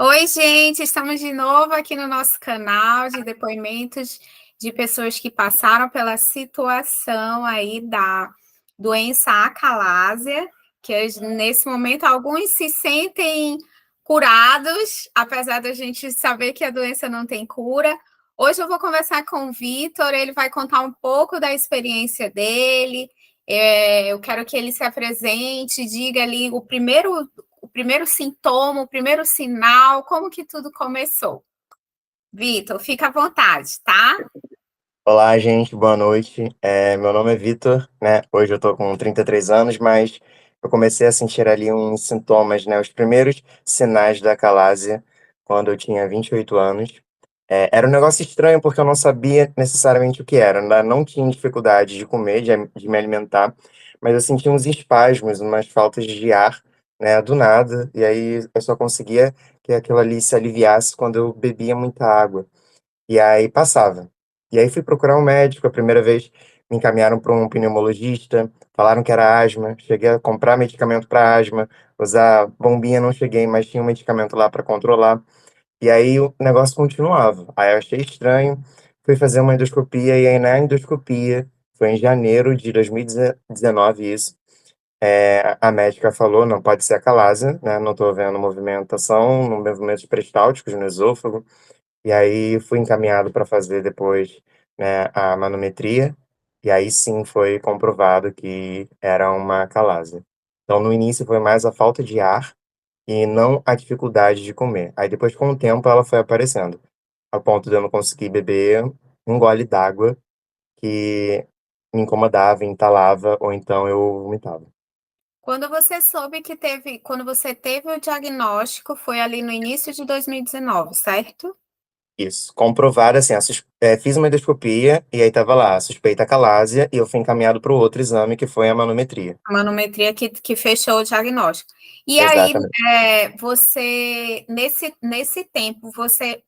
Oi, gente, estamos de novo aqui no nosso canal de depoimentos de pessoas que passaram pela situação aí da doença acalásia, que nesse momento alguns se sentem curados, apesar da gente saber que a doença não tem cura. Hoje eu vou conversar com o Vitor, ele vai contar um pouco da experiência dele. Eu quero que ele se apresente, diga ali o primeiro sintoma, o primeiro sinal, como que tudo começou. Vitor, fica à vontade, tá? Olá, gente, boa noite. Meu nome é Vitor, né? Hoje eu tô com 33 anos, mas eu comecei a sentir ali uns sintomas, né? Os primeiros sinais da acalásia quando eu tinha 28 anos. Era um negócio estranho porque eu não sabia necessariamente o que era. Ainda não tinha dificuldade de comer, de me alimentar, mas eu sentia uns espasmos, umas faltas de ar, né? Do nada. E aí eu só conseguia que aquilo ali se aliviasse quando eu bebia muita água. E aí passava. E aí fui procurar um médico, a primeira vez me encaminharam para um pneumologista, falaram que era asma, cheguei a comprar medicamento para asma, usar bombinha não cheguei, mas tinha um medicamento lá para controlar. E aí o negócio continuava. Aí eu achei estranho, fui fazer uma endoscopia e aí na endoscopia, foi em janeiro de 2019 isso, a médica falou, não pode ser acalásia, né? Não estou vendo movimentação, movimentos peristálticos no esôfago. E aí fui encaminhado para fazer depois, né, a manometria, e aí sim foi comprovado que era uma calásia. Então no início foi mais a falta de ar e não a dificuldade de comer. Aí depois com o tempo ela foi aparecendo, a ponto de eu não conseguir beber um gole d'água que me incomodava, entalava ou então eu vomitava. Quando você teve o diagnóstico, foi ali no início de 2019, certo? Isso, comprovado assim, fiz uma endoscopia e aí tava lá, suspeita acalásia e eu fui encaminhado para o outro exame que foi a manometria. A manometria que fechou o diagnóstico. E aí, Exatamente. nesse tempo, você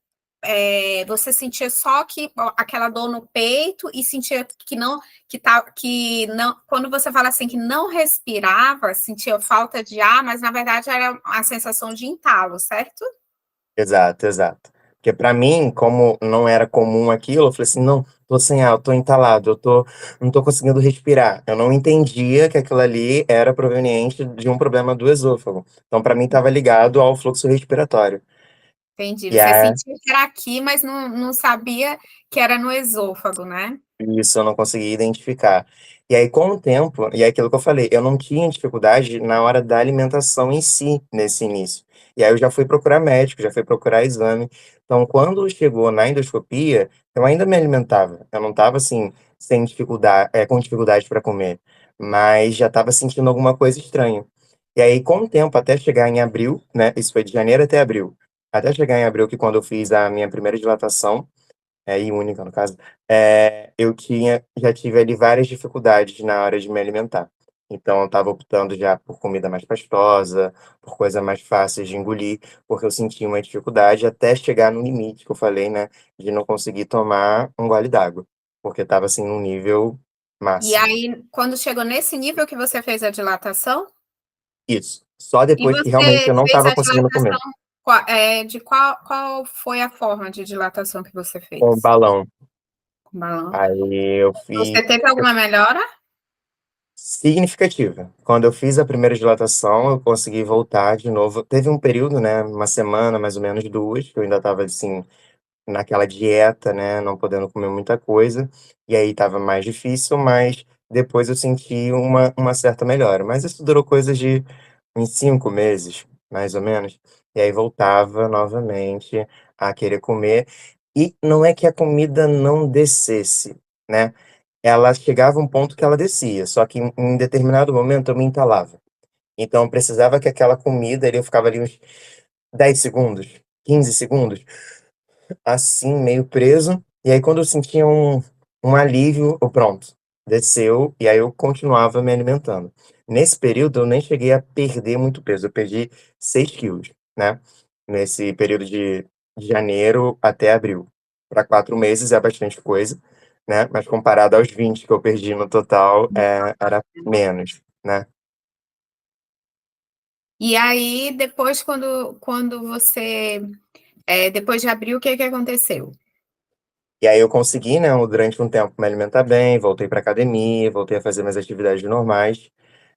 sentia só que aquela dor no peito e sentia que não, quando você fala assim que não respirava, sentia falta de ar, mas na verdade era a sensação de entalo, certo? Exato, exato. Porque pra mim, como não era comum aquilo, eu falei assim: "Não, tô sem ar, eu tô entalado, não tô conseguindo respirar". Eu não entendia que aquilo ali era proveniente de um problema do esôfago. Então pra mim estava ligado ao fluxo respiratório. Entendi. E Você é sentia que era aqui, mas não sabia que era no esôfago, né? isso, eu não conseguia identificar. E aí com o tempo e é aquilo que eu falei, eu não tinha dificuldade na hora da alimentação em si, nesse início. E aí eu já fui procurar médico, já fui procurar exame. Então quando chegou na endoscopia, eu ainda me alimentava. Eu não estava assim, sem dificuldade com dificuldade para comer, mas já estava sentindo alguma coisa estranha. E aí com o tempo, até chegar em abril, né, isso foi de janeiro até abril. Até chegar em abril, que quando eu fiz a minha primeira dilatação, e única no caso, eu já tive ali várias dificuldades na hora de me alimentar. Então eu estava optando já por comida mais pastosa, por coisa mais fáceis de engolir, porque eu sentia uma dificuldade até chegar no limite que eu falei, né, de não conseguir tomar um gole d'água, porque estava assim num nível E máximo. aí, quando chegou nesse nível que você fez a dilatação, Isso, só e depois que realmente você eu não fez estava a conseguindo comer. dilatação, qual foi a forma de dilatação que você Com o fez? balão. Com balão. Aí eu Você fiz teve alguma melhora? significativa. Quando eu fiz a primeira dilatação, eu consegui voltar de novo. Teve um período, né, uma semana, mais ou menos 2, que eu ainda estava, assim, naquela dieta, né, não podendo comer muita coisa, e aí estava mais difícil, mas depois eu senti uma certa melhora. Mas isso durou coisa de uns 5 meses, mais ou menos, e aí voltava novamente a querer comer. E não é que a comida não descesse, né, ela chegava a um ponto que ela descia, só que em determinado momento eu me entalava. Então eu precisava que aquela comida ali eu ficava ali uns 10 segundos, 15 segundos, assim, meio preso, e aí quando eu sentia um alívio, eu pronto, desceu, e aí eu continuava me alimentando. Nesse período eu nem cheguei a perder muito peso, eu perdi 6 quilos, né, nesse período de janeiro até abril. Para 4 meses é bastante coisa, né, mas comparado aos 20 que eu perdi no total, era menos, né. E aí, depois, quando você, depois de abril, o que que aconteceu? E aí eu consegui, né, durante um tempo me alimentar bem, voltei para academia, voltei a fazer minhas atividades normais,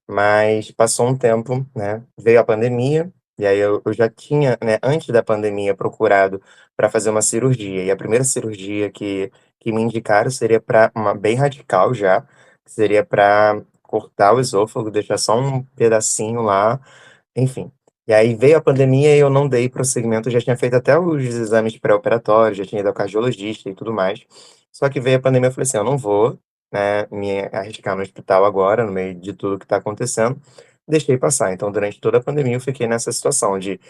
mas passou um tempo, né, veio a pandemia, e aí eu já tinha, né, antes da pandemia, procurado para fazer uma cirurgia, e a primeira cirurgia que me indicaram seria para uma bem radical já, que seria para cortar o esôfago, deixar só um pedacinho lá, enfim. E aí veio a pandemia e eu não dei prosseguimento, eu já tinha feito até os exames pré-operatórios, já tinha ido ao cardiologista e tudo mais. Só que veio a pandemia, eu falei assim: "Eu não vou, né, me arriscar no hospital agora, no meio de tudo que está acontecendo". Deixei passar. Então, durante toda a pandemia, eu fiquei nessa situação de,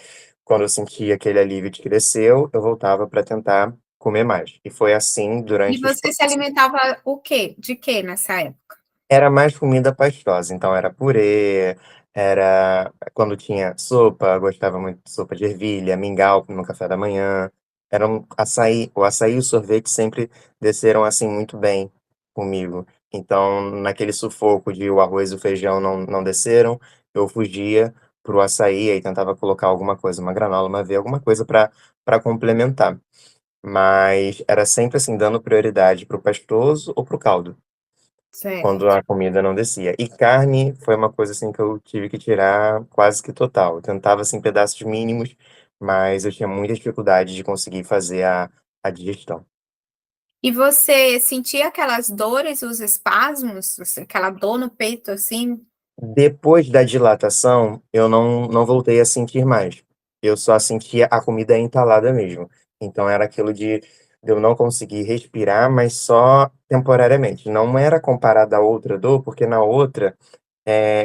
quando eu sentia aquele alívio de que desceu, eu voltava para tentar comer mais. E foi assim E durante os você se alimentava o quê? De quê nessa época? era mais comida pastosa, então era purê, era quando tinha sopa, gostava muito de sopa de ervilha, mingau no café da manhã, era um açaí, o açaí e o sorvete sempre desceram, assim, muito bem comigo. Então, naquele sufoco de o arroz e o feijão não desceram, eu fugia para o açaí, aí tentava colocar alguma coisa, uma granola, uma aveia, alguma coisa para complementar. Mas era sempre, assim, dando prioridade para o pastoso ou para o caldo. Quando Certo. a comida não descia. E carne foi uma coisa, assim, que eu tive que tirar quase que total. Eu tentava, assim, pedaços mínimos, mas eu tinha muita dificuldade de conseguir fazer a digestão. E você sentia aquelas dores, os espasmos, assim, aquela dor no peito, assim? Depois da dilatação, eu não voltei a sentir mais. Eu só sentia a comida entalada mesmo. Então era aquilo de eu não conseguir respirar, mas só temporariamente. Não era comparado à outra dor, porque na outra,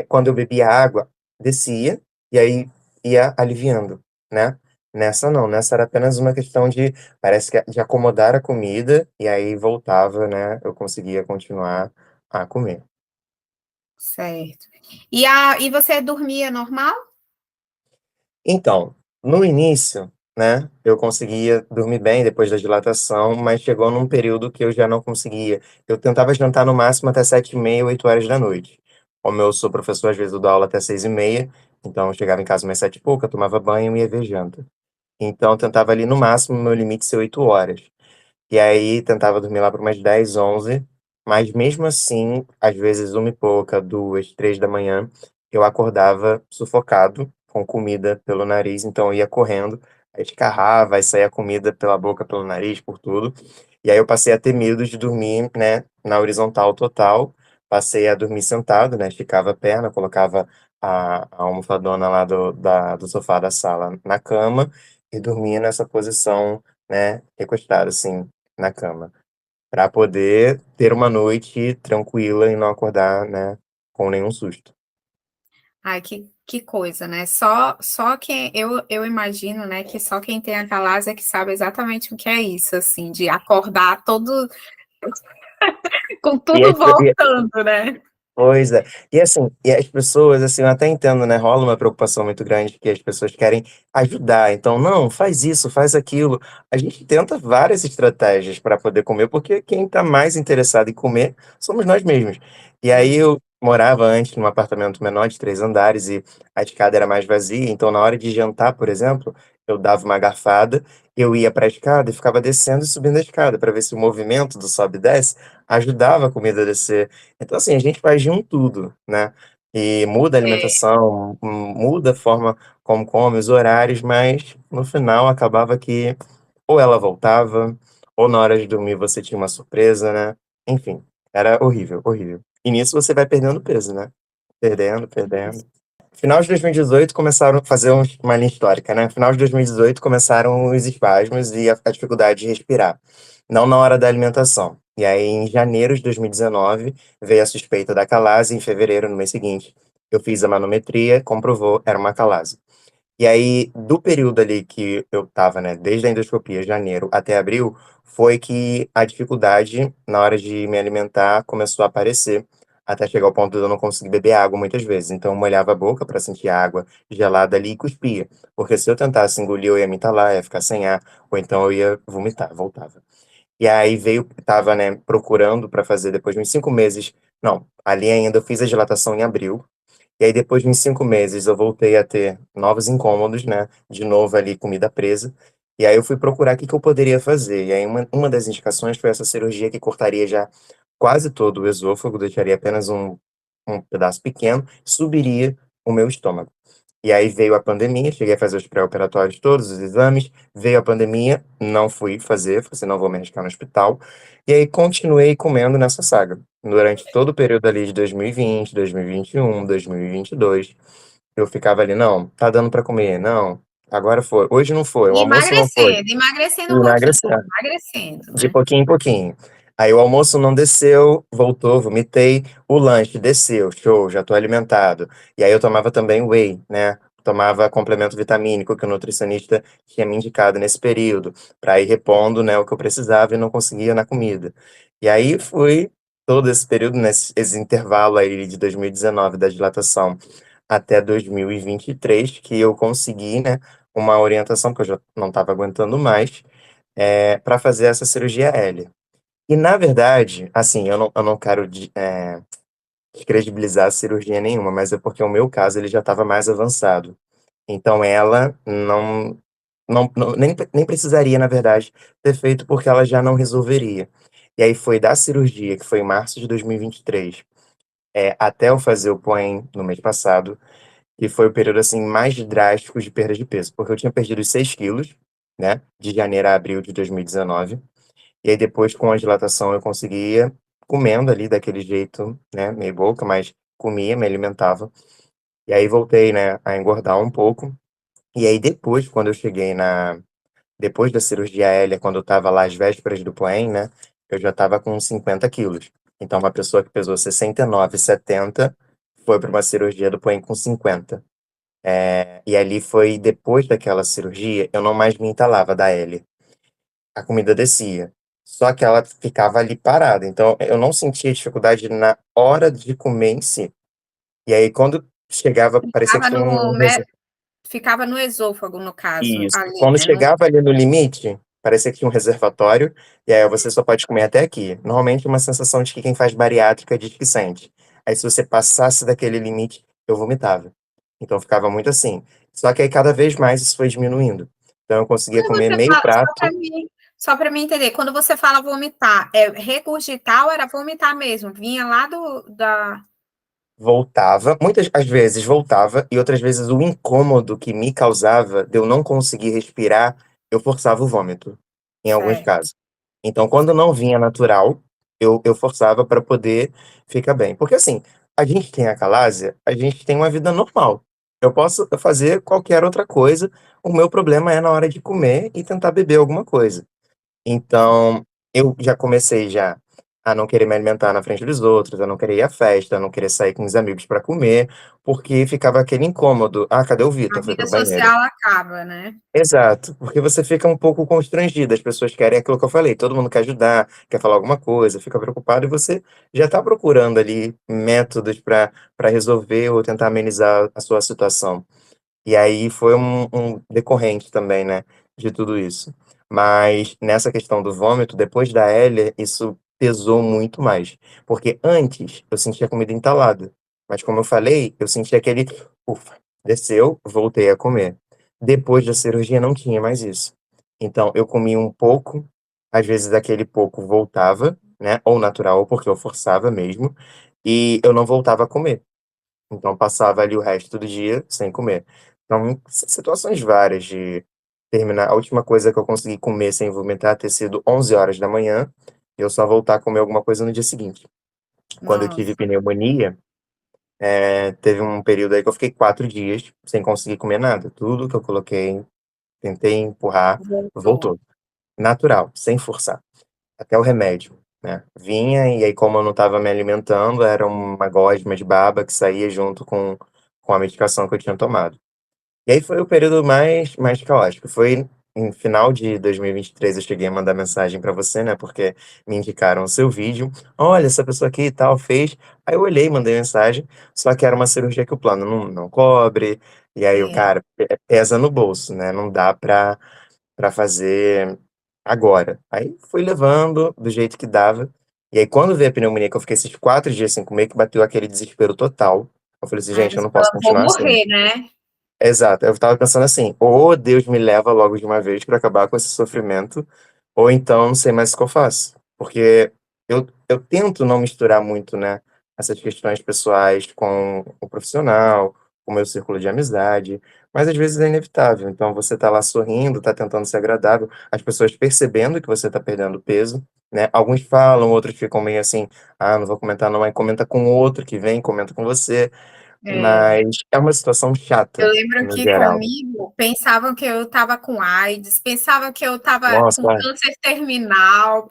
quando eu bebia água, descia, e aí ia aliviando, né. Nessa não, nessa era apenas uma questão de, parece que de acomodar a comida, e aí voltava, né, eu conseguia continuar a comer. Certo. E você dormia normal? Então, no início, né, eu conseguia dormir bem depois da dilatação, mas chegou num período que eu já não conseguia. Eu tentava jantar no máximo até 7h30, 8h. Como eu sou professor, às vezes eu dou aula até 6h30, então eu chegava em casa umas 7 e pouca, tomava banho e ia ver janta. Então eu tentava ali no máximo, meu limite ser 8 horas. E aí tentava dormir lá por umas 10, 11, mas mesmo assim, às vezes 1 e pouca, 2, 3 da manhã, eu acordava sufocado, com comida pelo nariz, então eu ia correndo, aí escarrava, aí saía comida pela boca, pelo nariz, por tudo. E aí eu passei a ter medo de dormir, né, na horizontal total, passei a dormir sentado, né, esticava a perna, colocava a almofadona lá do sofá da sala na cama e dormia nessa posição, né, recostado assim, na cama, para poder ter uma noite tranquila e não acordar, né, com nenhum susto. Ai, que coisa, né. Só quem eu imagino, né, que só quem tem a Galáxia que sabe exatamente o que é isso, assim, de acordar todo com E tudo as e voltando, né. Pois é. E assim, e as pessoas, assim, eu até entendo, né, rola uma preocupação muito grande que as pessoas querem ajudar, então: "Não, faz isso, faz aquilo". A gente tenta várias estratégias para poder comer, porque quem está mais interessado em comer somos nós mesmos. E aí eu morava antes num apartamento menor de 3 andares e a escada era mais vazia, então na hora de jantar, por exemplo, eu dava uma garfada, eu ia para a escada e ficava descendo e subindo a escada para ver se o movimento do sobe e desce ajudava a comida a descer. Então, assim, a gente faz de um tudo, né. E muda a É, alimentação, muda a forma como come, os horários, mas no final acabava que ou ela voltava, ou na hora de dormir você tinha uma surpresa, né. Enfim, era horrível, horrível. E nisso você vai perdendo peso, né. Perdendo, perdendo. Final de 2018 começaram a fazer uma linha histórica, né, final de 2018 começaram os espasmos e a dificuldade de respirar, não na hora da alimentação. E aí em janeiro de 2019 veio a suspeita da calase, em fevereiro, no mês seguinte, eu fiz a manometria, comprovou, era uma calase. E aí, do período ali que eu estava, né, desde a endoscopia, janeiro até abril, foi que a dificuldade na hora de me alimentar começou a aparecer, até chegar ao ponto de eu não conseguir beber água muitas vezes. Então eu molhava a boca para sentir a água gelada ali e cuspia, porque se eu tentasse engolir eu ia me entalar, ia ficar sem ar, ou então eu ia vomitar, voltava. E aí veio estava, né, procurando para fazer depois de uns 5 meses, não, ali ainda eu fiz a dilatação em abril, E aí, depois de uns 5 meses, eu voltei a ter novos incômodos, né? De novo ali, comida presa. E aí eu fui procurar o que que eu poderia fazer. E aí uma das indicações foi essa cirurgia que cortaria já quase todo o esôfago, deixaria apenas um pedaço pequeno, subiria o meu estômago. E aí veio a pandemia, cheguei a fazer os pré-operatórios todos, os exames, veio a pandemia, não fui fazer, falei assim, não vou me arriscar no hospital. E aí continuei comendo nessa saga. Durante todo o período ali de 2020, 2021, 2022, eu ficava ali, não, tá dando pra comer, não, agora foi. Hoje não foi, o E almoço não foi. emagrecendo, emagrecendo um pouquinho, Emagrecer. emagrecendo, De né? pouquinho em pouquinho. Aí o almoço não desceu, voltou, vomitei. O lanche desceu, show, já tô alimentado. E aí eu tomava também whey, né? Tomava complemento vitamínico que o nutricionista tinha me indicado nesse período, para ir repondo, né, o que eu precisava e não conseguia na comida. E aí fui todo esse período, esse intervalo aí de 2019 da dilatação até 2023, que eu consegui, né, uma orientação, porque eu já não estava aguentando mais, para fazer essa cirurgia L. E na verdade, assim, eu não quero descredibilizar a cirurgia nenhuma, mas é porque o meu caso ele já estava mais avançado. Então ela nem precisaria, na verdade, ter feito porque ela já não resolveria. E aí foi da cirurgia, que foi em março de 2023, até eu fazer o POEM no mês passado, que foi o período assim mais drástico de perda de peso, porque eu tinha perdido os 6 quilos, né, de janeiro a abril de 2019. E aí depois, com a dilatação, eu conseguia comendo ali daquele jeito, né, meio boca, mas comia, me alimentava. E aí voltei, né, a engordar um pouco. E aí depois, quando eu cheguei depois da cirurgia Hélia, quando eu estava lá às vésperas do POEM, né, eu já estava com 50 quilos. Então, uma pessoa que pesou 69, 70, foi para uma cirurgia do POEM com 50. E ali foi depois daquela cirurgia, eu não mais me entalava da Hélia. A comida descia. Só que ela ficava ali parada. Então, eu não sentia dificuldade na hora de comer em si. E aí, quando chegava, parecia que Ficava tinha no, um né, ficava no esôfago, no caso, isso. ali, Quando né? No... chegava ali no limite, parecia que tinha um reservatório, e aí você só pode comer até aqui. Normalmente, uma sensação de que quem faz bariátrica diz que sente. Aí, se você passasse daquele limite, eu vomitava. Então, ficava muito assim. Só que aí, cada vez mais, isso foi diminuindo. Então, eu conseguia Quando comer você meio fala, prato. só para mim entender, quando você fala vomitar, é regurgitar ou era vomitar mesmo? Vinha lá da. Voltava, muitas às vezes voltava, e outras vezes o incômodo que me causava de eu não conseguir respirar, eu forçava o vômito, em alguns Certo, casos. Então, quando não vinha natural, eu forçava para poder ficar bem. Porque assim, a gente tem acalásia, a gente tem uma vida normal. Eu posso fazer qualquer outra coisa, o meu problema é na hora de comer e tentar beber alguma coisa. Então, eu já comecei já a não querer me alimentar na frente dos outros, a não querer ir à festa, a não querer sair com os amigos para comer, porque ficava aquele incômodo. Ah, cadê o a Vitor? Foi vida pro banheiro. social acaba, né? Exato, porque você fica um pouco constrangido, as pessoas querem aquilo que eu falei, todo mundo quer ajudar, quer falar alguma coisa, fica preocupado e você já está procurando ali métodos para resolver ou tentar amenizar a sua situação. E aí foi um decorrente também, né, de tudo isso. Mas nessa questão do vômito, depois da Hélia, isso pesou muito mais. Porque antes eu sentia a comida entalada. Mas como eu falei, eu sentia aquele, ufa, desceu, voltei a comer. Depois da cirurgia não tinha mais isso. Então eu comia um pouco, às vezes aquele pouco voltava, né, ou natural, ou porque eu forçava mesmo, e eu não voltava a comer. Então passava ali o resto do dia sem comer. Então, situações várias de terminar. A última coisa que eu consegui comer sem vomitar ter sido 11 horas da manhã, e eu só voltar a comer alguma coisa no dia seguinte. Quando eu tive Nossa, pneumonia, teve um período aí que eu fiquei 4 dias sem conseguir comer nada. Tudo que eu coloquei, tentei empurrar, voltou. voltou. Natural, sem forçar. Até o remédio, né? Vinha, e aí, como eu não estava me alimentando, era uma gosma de baba que saía junto com a medicação que eu tinha tomado. E aí foi o período mais caótico. Foi em final de 2023, eu cheguei a mandar mensagem para você, né? Porque me indicaram o seu vídeo. Olha, essa pessoa aqui e tal fez. Aí eu olhei, mandei mensagem. Só que era uma cirurgia que o plano não cobre. E aí o É. cara pesa no bolso, né? Não dá para fazer agora. Aí fui levando do jeito que dava. E aí, quando veio a pneumonia, que eu fiquei esses 4 dias sem comer, que bateu aquele desespero total. Eu falei assim: Aí "Gente, eu você não fala: posso "Vou continuar assim". morrer", né. Exato, eu estava pensando assim: ou Deus me leva logo de uma vez para acabar com esse sofrimento, ou então não sei mais o que eu faço. Porque eu tento não misturar muito, né, essas questões pessoais com o profissional, com o meu círculo de amizade, mas às vezes é inevitável. Então você tá lá sorrindo, tá tentando ser agradável, as pessoas percebendo que você tá perdendo peso, né, alguns falam, outros ficam meio assim: "Ah, não vou comentar não", aí comenta com outro que vem, comenta com você, É. mas é uma situação Eu chata, lembro no que geral. comigo pensavam que eu estava com AIDS, pensavam que eu estava com Nossa, câncer terminal,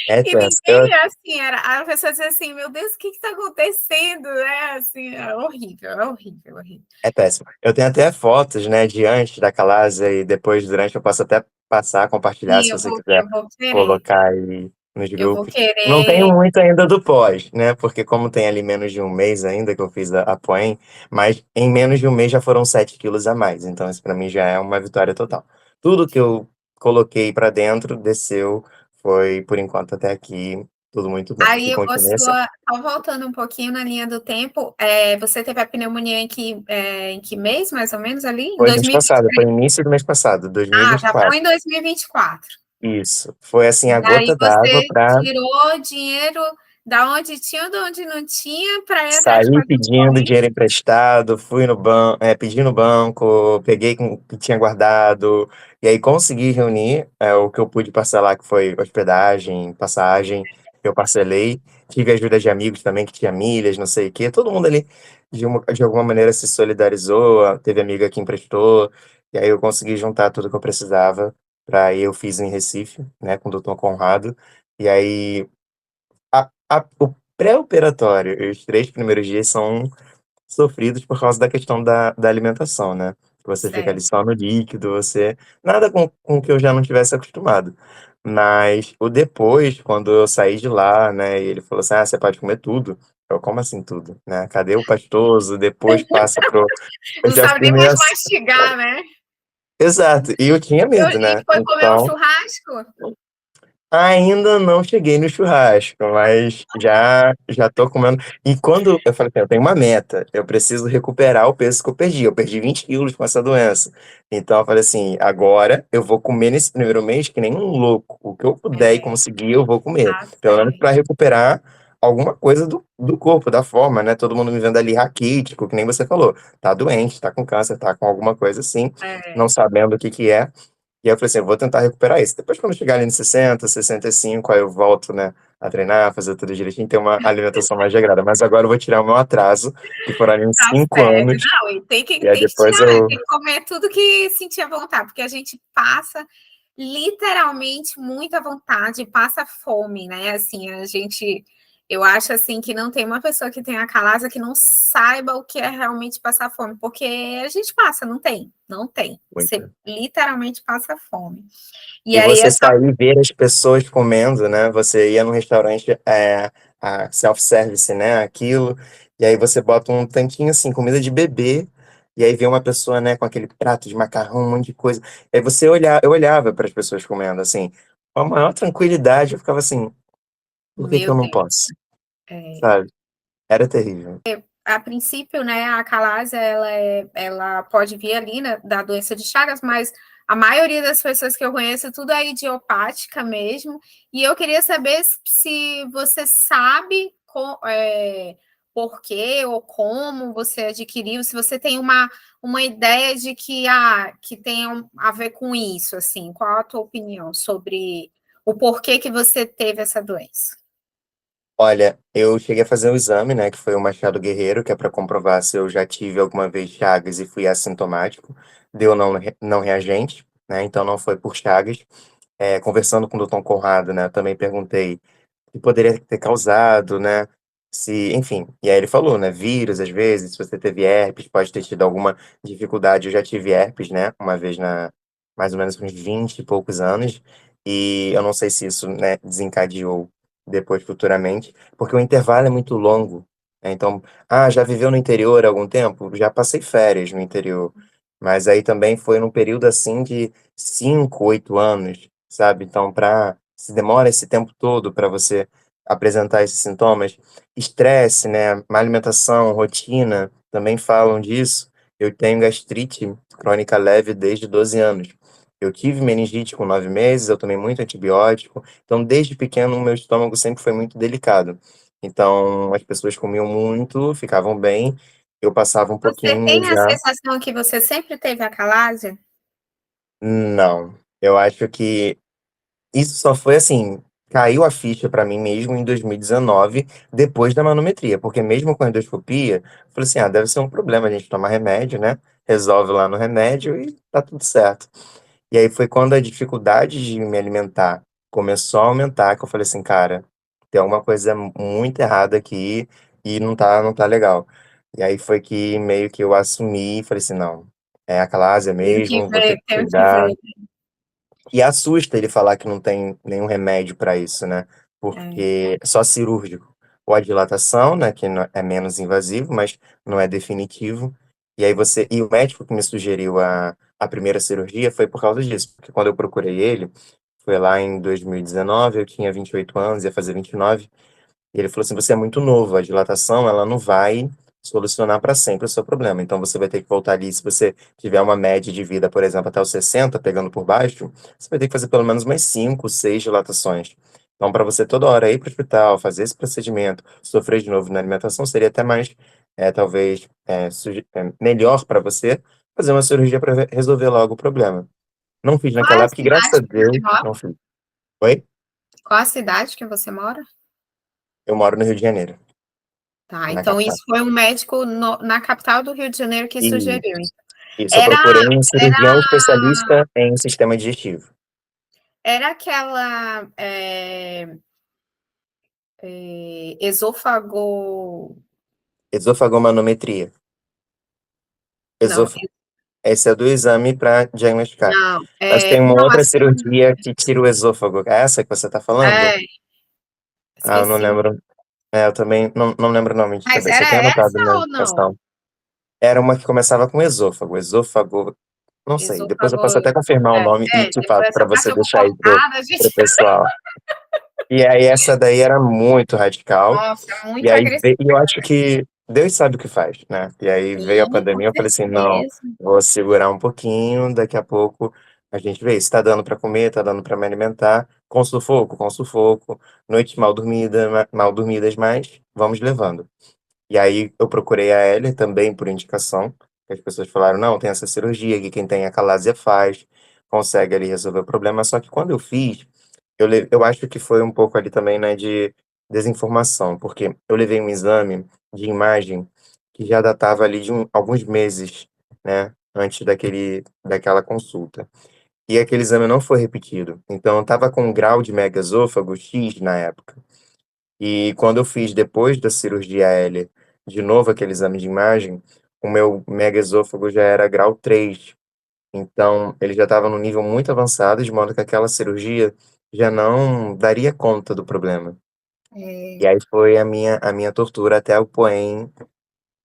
é e tenso. ninguém, assim, era a pessoa dizia assim: "Meu Deus, o que está acontecendo?", né, assim, é horrível, horrível. É péssimo. Eu tenho até fotos, né, de antes da Calásia e depois durante, eu posso até passar, compartilhar, Sim, se você quiser eu vou querer, colocar aí nos eu vou grupos. Não tenho querer. muito ainda do pós, né, porque como tem ali menos de um mês ainda que eu fiz a Poem, mas em menos de um mês já foram 7 quilos a mais, então isso pra mim já é uma vitória total. Tudo que eu coloquei pra dentro desceu, foi por enquanto até aqui tudo muito bem, Aí e a continua assim. sua só voltando um pouquinho na linha do tempo, você teve a pneumonia em que mês, mais ou menos, ali? Em Foi mês passado, foi 2023? início do mês passado, Ah, já foi 2024. em 2024. Isso, foi assim a Daí gota d'água você pra tirou dinheiro da onde tinha, da onde não tinha, para ir atrás de sair fazer os pedindo correntes. dinheiro emprestado, fui no pedi no banco, peguei com o que tinha guardado, e aí consegui reunir, o que eu pude parcelar, que foi hospedagem, passagem, eu parcelei. Tive ajuda de amigos também que tinha milhas, não sei o quê, todo mundo ali de alguma maneira se solidarizou, teve amiga que emprestou, e aí eu consegui juntar tudo que eu precisava, pra ir eu fiz em Recife, né, com o doutor Conrado, e aí o pré-operatório e os 3 primeiros dias são sofridos por causa da questão da alimentação, né, que você fica ali Certo. só no líquido, você nada com o que eu já não tivesse acostumado. Mas o depois, quando eu saí de lá, né, e ele falou assim: "Ah, você pode comer tudo". Eu: "Como assim tudo?", né, cadê o pastoso? Depois passa para eu Não já sabe fiquei nem meio mais assim mastigar, né. exato, e eu tinha medo, E né, foi comer um então churrasco? ainda não cheguei no churrasco, mas já tô comendo. E quando eu falei assim: "Eu tenho uma meta, eu preciso recuperar o peso que eu perdi 20 quilos com essa doença". Então eu falei assim: "Agora eu vou comer nesse primeiro mês que nem um louco, o que eu puder e É, conseguir eu vou comer, tá pelo menos certo. para recuperar alguma coisa do corpo, da forma, né". Todo mundo me vendo ali raquítico, que nem você falou, tá doente, tá com câncer, tá com alguma coisa assim, não É, sabendo o que que é. E aí eu falei assim: "Eu vou tentar recuperar isso". Depois quando eu chegar ali nos 60, 65, aí eu volto, né, a treinar, fazer tudo direitinho, ter uma alimentação mais regrada. Mas agora eu vou tirar o meu atraso, que foram ali uns tá 5 certo. anos, Não, e e aí tem que depois tirar mesmo, eu tem que comer tudo que sentir à vontade, porque a gente passa literalmente muita vontade, passa fome, né, assim, a gente eu acho, assim, que não tem uma pessoa que tenha Calasa que não saiba o que é realmente passar fome, porque a gente passa, não tem, não tem. Você muito. literalmente passa fome. E E aí você essa sair e ver as pessoas comendo, né, você ia num restaurante, a self-service, né, aquilo, e aí você bota um tanquinho, assim, comida de bebê, e aí vem uma pessoa, né, com aquele prato de macarrão, um monte de coisa. Aí eu olhava para as pessoas comendo, assim, com a maior tranquilidade, eu ficava assim: "Por que que meu eu não Deus, posso?", é. sabe. Era terrível. A princípio, né, a calásia ela pode vir ali, né, da doença de Chagas, mas a maioria das pessoas que eu conheço, tudo é idiopática mesmo. E eu queria saber se você sabe por quê ou como você adquiriu, se você tem uma ideia de que tem a ver com isso, assim. Qual a tua opinião sobre o porquê que você teve essa doença? Olha, eu cheguei a fazer um exame, né, que foi o Machado Guerreiro, que é para comprovar se eu já tive alguma vez Chagas e fui assintomático. Deu não reagente, né, então não foi por Chagas. Conversando com o doutor Conrado, né, eu também perguntei o que poderia ter causado, né, se enfim, e aí ele falou, né, vírus às vezes, se você teve herpes, pode ter tido alguma dificuldade. Eu já tive herpes, né, uma vez mais ou menos uns 20 e poucos anos, e eu não sei se isso, né, desencadeou depois futuramente, porque o intervalo é muito longo, né, então: "Ah, já viveu no interior há algum tempo?". Já passei férias no interior, mas aí também foi num período, assim, de 5, 8 anos, sabe, então se demora esse tempo todo para você apresentar esses sintomas. Estresse, né, má alimentação, rotina, também falam disso. Eu tenho gastrite crônica leve desde 12 anos. Eu tive meningite com 9 meses, eu tomei muito antibiótico, então desde pequeno o meu estômago sempre foi muito delicado. Então as pessoas comiam muito, ficavam bem, eu passava um Você pouquinho e eu tem a já sensação que você sempre teve acalásia? não. Eu acho que isso só foi assim, caiu a ficha pra mim mesmo em 2019, depois da manometria, porque mesmo com a endoscopia, eu falei assim: "Ah, deve ser um problema, a gente toma remédio, né, resolve lá no remédio e tá tudo certo". E aí foi quando a dificuldade de me alimentar começou a aumentar, que eu falei assim: "Cara, tem alguma coisa muito errada aqui e não tá legal". E aí foi que meio que eu assumi e falei assim: "Não, é acalásia Tenho que mesmo, vou ter ver, que tenho que cuidar". ver. E assusta ele falar que não tem nenhum remédio para isso, né, É. porque é só cirúrgico. Ou a dilatação, né, que é menos invasivo, mas não é definitivo. E aí o médico que me sugeriu a primeira cirurgia foi por causa disso, porque quando eu procurei ele, foi lá em 2019, eu tinha 28 anos, ia fazer 29. E ele falou assim: "Você é muito novo, a dilatação ela não vai solucionar para sempre o seu problema, então você vai ter que voltar ali, se você tiver uma média de vida, por exemplo, até os 60, pegando por baixo, você vai ter que fazer pelo menos umas 5, 6 dilatações. Então para você toda hora ir para o hospital, fazer esse procedimento, sofrer de novo na alimentação, seria até mais, talvez, melhor para você fazer uma cirurgia para resolver logo o problema". Não fiz Qual é naquela a época e graças a cidade que Deus você mora? não fiz. Oi? Qual a cidade que você mora? Eu moro no Rio de Janeiro, Tá, na então capital. isso foi um médico na capital do Rio de Janeiro que Isso. sugeriu. Isso, eu Era procurei um cirurgião era especialista em sistema digestivo. era aquela, esôfago Esofagomanometria. não, Esôfago. Esse é do exame para diagnosticar. não, Mas tem uma não, outra cirurgia que tira o esôfago. É essa que você está falando? é, Ah, eu não esqueci. lembro. Eu também não lembro o nome de Mas cabeça. Eu era tenho anotado essa na ou não? questão. Era uma que começava com esôfago. Esôfago, não sei. Depois eu Esôfago posso até confirmar o nome e te depois passo essa para parte você eu vou deixar aí cortar da pro gente. pessoal. E aí essa daí era muito radical. Nossa, E muito aí agressiva. eu acho que Deus sabe o que faz, né. E aí veio a Sim, com pandemia, eu falei assim: "Não, certeza. vou segurar um pouquinho, daqui a pouco a gente vê se tá dando para comer, tá dando para me alimentar, com sufoco, noites mal dormidas, mas vamos levando". E aí eu procurei a Hélio também por indicação, que as pessoas falaram: "Não, tem essa cirurgia que quem tem acalásia faz, consegue ali resolver o problema", só que quando eu fiz, eu acho que foi um pouco ali também, né, de desinformação, porque eu levei um exame de imagem que já datava ali de alguns meses, né, antes daquela consulta. E aquele exame não foi repetido, então eu estava com um grau de megaesôfago X na época. E quando eu fiz depois da cirurgia L, de novo aquele exame de imagem, o meu megaesôfago já era grau 3. Então, ele já estava num nível muito avançado, de modo que aquela cirurgia já não daria conta do problema. É. E aí foi a minha tortura até o POEM,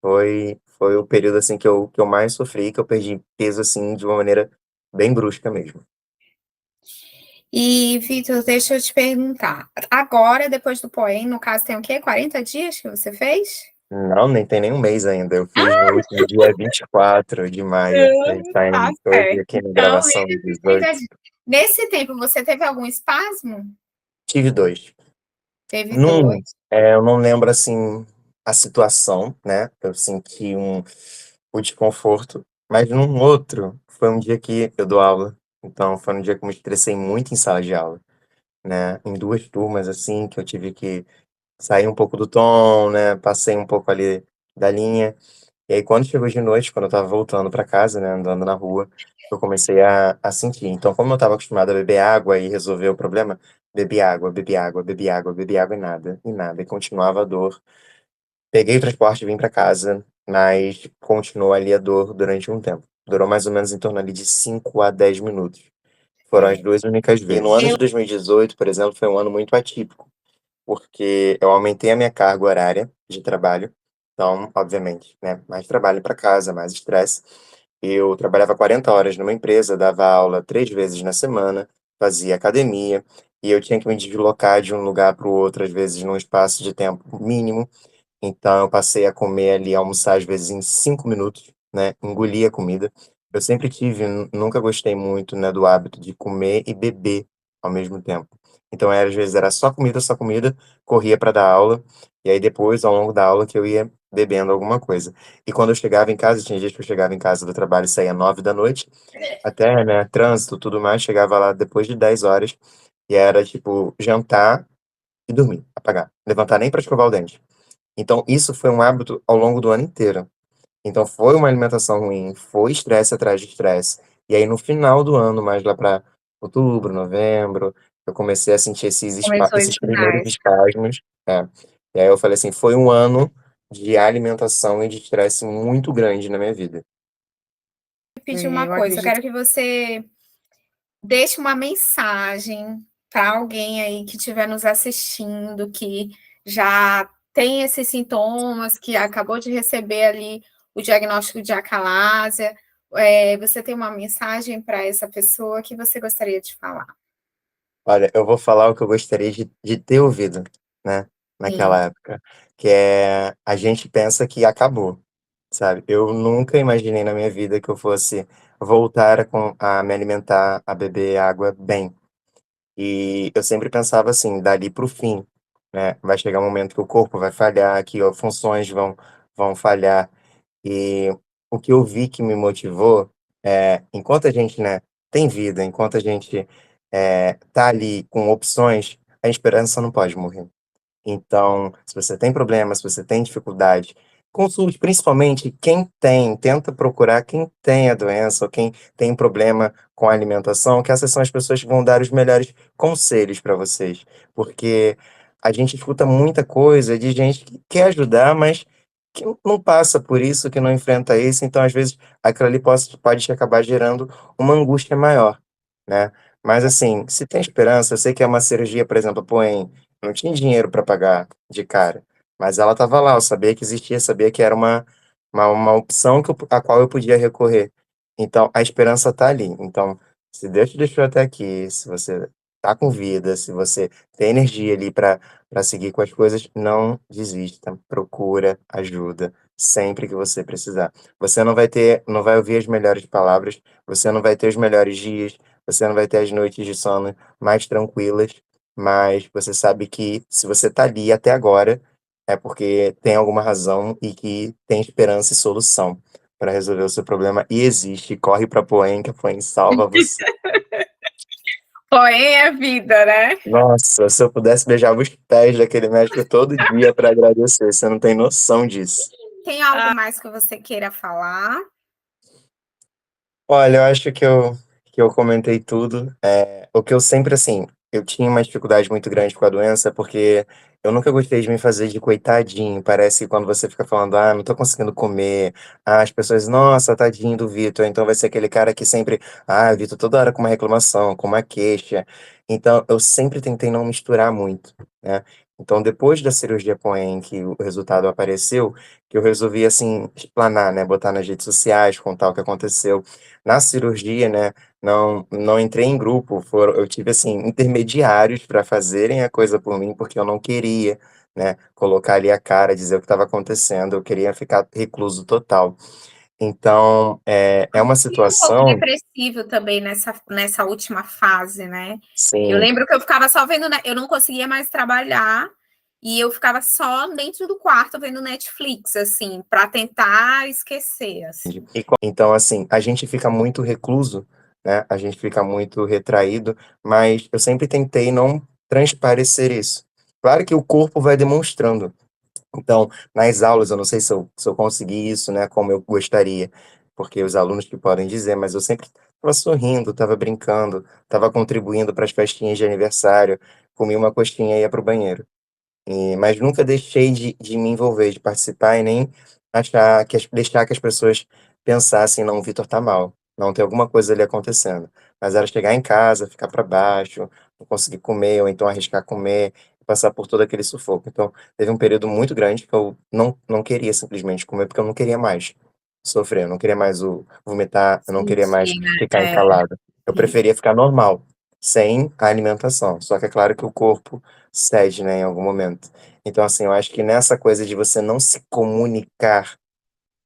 foi o período, assim, que eu mais sofri, que eu perdi peso, assim, de uma maneira bem brusca mesmo. E, Vitor, deixa eu te perguntar. Agora, depois do POEM, no caso, tem o quê? 40 dias que você fez? Não, nem tem nem um mês ainda, eu fiz no último dia 24 de maio, a gente tá Tá hoje certo. aqui na Então, gravação menos do de 30 18. dias. Nesse tempo, você teve algum espasmo? Tive 2. Teve Num, 2. eu não lembro, assim, a situação, né, eu senti o desconforto, mas num outro, foi um dia que eu dou aula, então foi um dia que eu me estressei muito em sala de aula, né, em 2 turmas, assim, que eu tive que sair um pouco do tom, né, passei um pouco ali da linha, e aí quando chegou de noite, quando eu estava voltando para casa, né, andando na rua, eu comecei a sentir. Então, como eu estava acostumado a beber água e resolver o problema, bebi água, bebi água, bebi água, bebi água e nada, e continuava a dor. Peguei o transporte e vim para casa, mas continuou ali a dor durante um tempo. Durou mais ou menos em torno ali de 5 a 10 minutos. Foram as É. 2 únicas vezes. E no ano Eu de 2018, por exemplo, foi um ano muito atípico, porque eu aumentei a minha carga horária de trabalho, então, obviamente, né, mais trabalho para casa, mais estresse. Eu trabalhava 40 horas numa empresa, dava aula 3 vezes na semana, fazia academia, e eu tinha que me deslocar de um lugar para o outro, às vezes, num espaço de tempo mínimo. Então eu passei a comer ali, almoçar às vezes em 5 minutos, né, engolir a comida. Eu sempre tive, nunca gostei muito, né, do hábito de comer e beber ao mesmo tempo. Então era, às vezes era só comida, corria para dar aula, e aí depois, ao longo da aula, que eu ia bebendo alguma coisa. E quando eu chegava em casa, tinha dias que eu chegava em casa do trabalho e saía 9 da noite, até, né, trânsito, tudo mais, chegava lá depois de 10 horas, e era tipo jantar e dormir, apagar. Levantar nem para escovar o dente. Então, isso foi um hábito ao longo do ano inteiro. Então, foi uma alimentação ruim, foi estresse atrás de estresse. E aí, no final do ano, mais lá para outubro, novembro, eu comecei a sentir Começou os esses primeiros sinais. espasmos. É. E aí, eu falei assim: foi um ano de alimentação e de estresse muito grande na minha vida. Pedir uma Eu coisa, eu acredito. quero que você deixe uma mensagem para alguém aí que estiver nos assistindo, que já tem esses sintomas, que acabou de receber ali o diagnóstico de acalásia. Você tem uma mensagem para essa pessoa que você gostaria de falar? Olha, eu vou falar o que eu gostaria de ter ouvido, né, naquela Sim, época, que é: a gente pensa que acabou, sabe. Eu nunca imaginei na minha vida que eu fosse voltar a me alimentar, a beber água bem. E eu sempre pensava assim: dali para o fim, né, vai chegar um momento que o corpo vai falhar, que, ó, funções vão falhar. E o que eu vi que me motivou é, enquanto a gente, né, tem vida, enquanto a gente, tá ali com opções, a esperança não pode morrer. Então, se você tem problemas, se você tem dificuldade, consulte principalmente quem tem, tenta procurar quem tem a doença ou quem tem problema com a alimentação, que essas são as pessoas que vão dar os melhores conselhos para vocês. Porque a gente escuta muita coisa de gente que quer ajudar, mas que não passa por isso, que não enfrenta isso, então às vezes aquilo ali pode te acabar gerando uma angústia maior, né. Mas assim, se tem esperança, eu sei que é uma cirurgia, por exemplo, pô, não tinha dinheiro para pagar de cara, mas ela estava lá, eu sabia que existia, sabia que era uma opção que a qual eu podia recorrer. Então, a esperança está ali. Então, se Deus te deixou até aqui, se você está com vida, se você tem energia ali para seguir com as coisas, não desista, procura ajuda sempre que você precisar. Você não vai ouvir as melhores palavras, você não vai ter os melhores dias, você não vai ter as noites de sono mais tranquilas, mas você sabe que se você tá ali até agora, é porque tem alguma razão e que tem esperança e solução para resolver o seu problema e existe. Corre pra Poem, que a Poem salva você. porém é vida, né? Nossa, se eu pudesse beijar os pés daquele médico todo dia para agradecer, você não tem noção disso. Tem algo mais que você queira falar? Olha, eu acho que eu comentei tudo. O que eu sempre, assim, eu tinha uma dificuldade muito grande com a doença, porque eu nunca gostei de me fazer de coitadinho. Parece que quando você fica falando: "Ah, não tô conseguindo comer", as pessoas: "Nossa, tadinho do Vitor", então vai ser aquele cara que sempre: "Ah, Vitor", toda hora com uma reclamação, com uma queixa. Então eu sempre tentei não misturar muito, né. Então depois da cirurgia Poem, que o resultado apareceu, que eu resolvi, assim, explanar, né, botar nas redes sociais, contar o que aconteceu. Na cirurgia, né, não entrei em grupo, eu tive, assim, intermediários para fazerem a coisa por mim, porque eu não queria, né, colocar ali a cara, dizer o que estava acontecendo, eu queria ficar recluso total. Então, é uma Fica um pouco situação. depressivo também nessa última fase, né? Eu Sim. lembro que eu ficava só vendo, eu não conseguia mais trabalhar e eu ficava só dentro do quarto vendo Netflix, assim, para tentar esquecer, assim. Então, assim, a gente fica muito recluso, né, a gente fica muito retraído, mas eu sempre tentei não transparecer isso. Claro que o corpo vai demonstrando. Então, nas aulas, eu não sei se eu consegui isso, né, como eu gostaria, porque os alunos que podem dizer, mas eu sempre estava sorrindo, estava brincando, estava contribuindo para as festinhas de aniversário, comia uma coxinha e ia para o banheiro. Mas nunca deixei de me envolver, de participar e nem deixar que as pessoas pensassem: "Não, o Vitor tá mal, não, tem alguma coisa ali acontecendo". Mas era chegar em casa, ficar para baixo, não conseguir comer ou então arriscar comer, passar por todo aquele sufoco. Então, teve um período muito grande que eu não queria simplesmente comer, porque eu não queria mais sofrer, eu não queria mais o vomitar, eu não queria mais Sentir, né? ficar entalado. Eu preferia ficar normal, sem a alimentação. Só que é claro que o corpo cede, né, em algum momento. Então, assim, eu acho que nessa coisa de você não se comunicar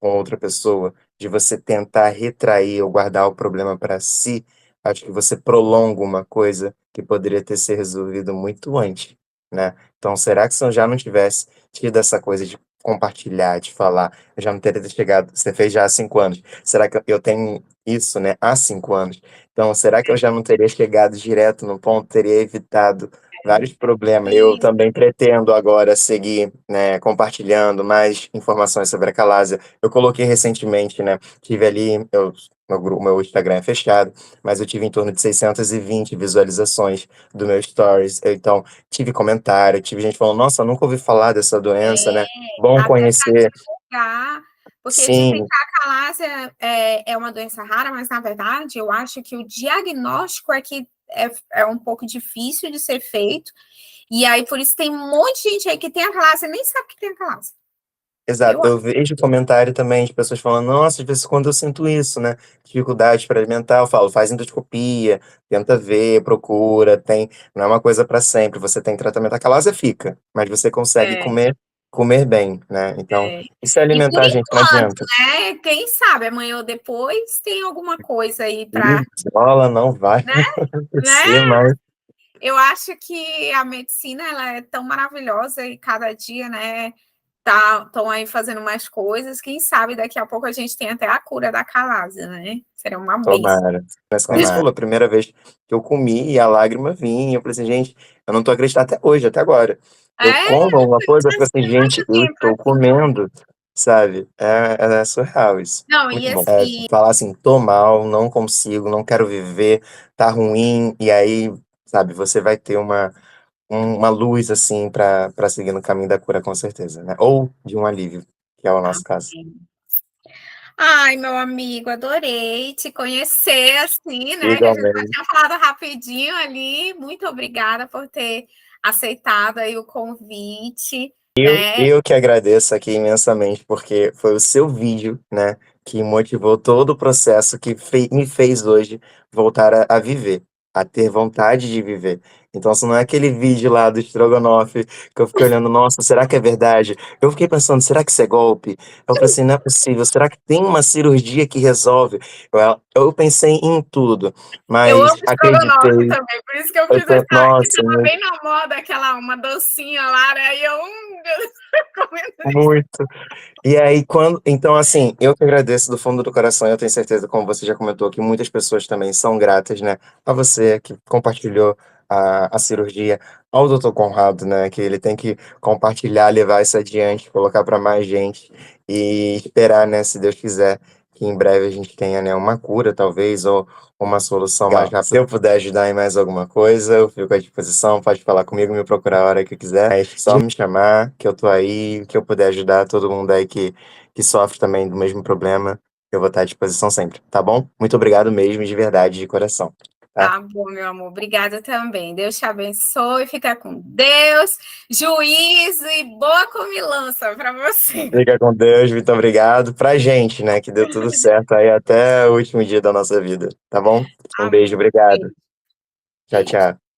com outra pessoa, de você tentar retrair ou guardar o problema para si, acho que você prolonga uma coisa que poderia ter sido resolvido muito antes, né. Então será que se eu já não tivesse tido essa coisa de compartilhar, de falar, eu já não teria chegado você fez já há 5 anos, será que eu tenho isso, né, há 5 anos, então será que eu já não teria chegado direto no ponto, teria evitado vários problemas. Eu Isso, também pretendo agora seguir, né, compartilhando mais informações sobre a Calásia. Eu coloquei recentemente, né, tive ali, meu Instagram é fechado, mas eu tive em torno de 620 visualizações do meu stories. Então, tive comentário, tive gente falando: "Nossa, eu nunca ouvi falar dessa doença, né, bom até para conhecer". divulgar, porque dizem Sim, que a acalásia é uma doença rara, mas na verdade eu acho que o diagnóstico é que é um pouco difícil de ser feito, e aí por isso tem um monte de gente aí que tem acalásia e nem sabe que tem acalásia. exato. Eu Eu acho. vejo comentário também de pessoas falando: "Nossa, de vez em quando eu sinto isso, né, dificuldade para alimentar", eu falo: "Faz endoscopia, tenta ver, procura, tem não é uma coisa para sempre, você tem tratamento". A calásia fica, mas você consegue É, comer bem, né, então é. e se E por alimentar, gente, não enquanto, adianta. né? Quem sabe amanhã ou depois tem alguma coisa aí E para, bola não vai né? Né? acontecer, mas Eu acho que a medicina ela é tão maravilhosa e cada dia, né, estão aí fazendo mais coisas. Quem sabe daqui a pouco a gente tem até a cura da calásia, né? Seria uma bênção. tomara. Mas como você falou, a primeira vez que eu comi e a lágrima vinha, eu falei assim: "Gente, eu não tô acreditando até hoje, até agora". Eu É, como alguma coisa, eu fico assim: "Gente, eu assim, pra estou comendo", sabe. É surreal isso. não, e Muito bom. assim, Falar assim: "Tô mal, não consigo, não quero viver, tá ruim", e aí, sabe, você vai ter uma luz, assim, pra seguir no caminho da cura com certeza, né, ou de um alívio, que é o nosso caso. amém. Ai, meu amigo, adorei te conhecer, assim, né, que a gente só Igualmente. tinha falado rapidinho ali. Muito obrigada por ter aceitado aí o convite, né. Eu que agradeço aqui imensamente, porque foi o seu vídeo, né, que motivou todo o processo que me fez hoje voltar a viver, a ter vontade de viver. Então, se não é aquele vídeo lá do estrogonofe que eu fiquei olhando, nossa, será que é verdade? Eu fiquei pensando, será que isso é golpe? Eu falei assim, não é possível, será que tem uma cirurgia que resolve? Eu pensei em tudo, Eu mas amo estrogonofe acreditei. também, por isso que eu fiz que Nossa, estava bem na moda aquela uma docinha lá, né, e eu, Deus, comendo isso. muito. E aí quando então assim, eu que agradeço do fundo do coração, eu tenho certeza, como você já comentou, que muitas pessoas também são gratas, né, a você que compartilhou a cirurgia, ao doutor Conrado, né, que ele tem que compartilhar, levar isso adiante, colocar para mais gente e esperar, né, se Deus quiser, que em breve a gente tenha, né, uma cura talvez ou uma solução mais rápida. Se eu puder ajudar em mais alguma coisa, eu fico à disposição, pode falar comigo, me procurar a hora que quiser, é só me chamar que eu tô aí, que eu puder ajudar todo mundo aí que sofre também do mesmo problema, eu vou estar à disposição sempre, tá bom? Muito obrigado mesmo, de verdade, de coração, tá? Tá bom, meu amor, obrigada também. Deus te abençoe, fica com Deus, juízo e boa comilança para você. Fica com Deus, muito obrigado. Pra gente, né, que deu tudo certo aí até o último dia da nossa vida, tá bom? Um beijo, Amém. obrigado. Beijo, Tchau, beijo. tchau.